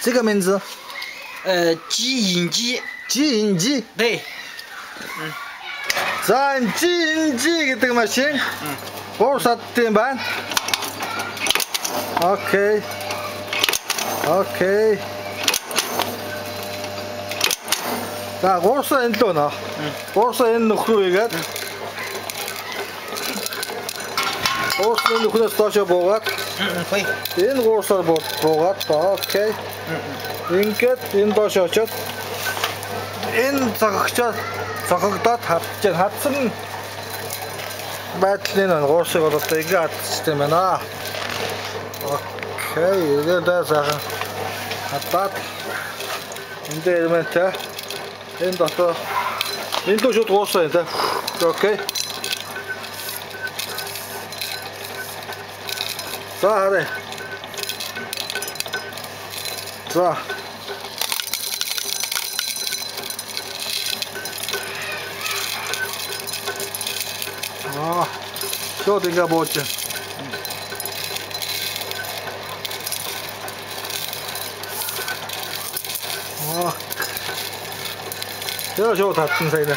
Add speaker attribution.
Speaker 1: 这个名字？
Speaker 2: 鸡引鸡。
Speaker 1: 鸡引鸡。
Speaker 2: 对。
Speaker 1: За鸡引鸡гэдэг машин. 3 садтай байна. Окей. Окей. За 3 сая энэ л өнө. 3 сая энэ нөхрөө игээд. 3 сая нөхрөөс доошо буугаад. Энэ 3 сая буугаад. Окей. Ингээд энэ доошо очоод энэ цогогдоод хатсан байдлын 3 сая бол одоо ингээ хатчихсан юм байна. Окей, игээд сайхан хатаад энэ дээр элементтэй энэ дотор энэ дөө шууд 3 сая та. Окей. За харъя. За. Шууд ингээ бууж. Шууд татсан сайн.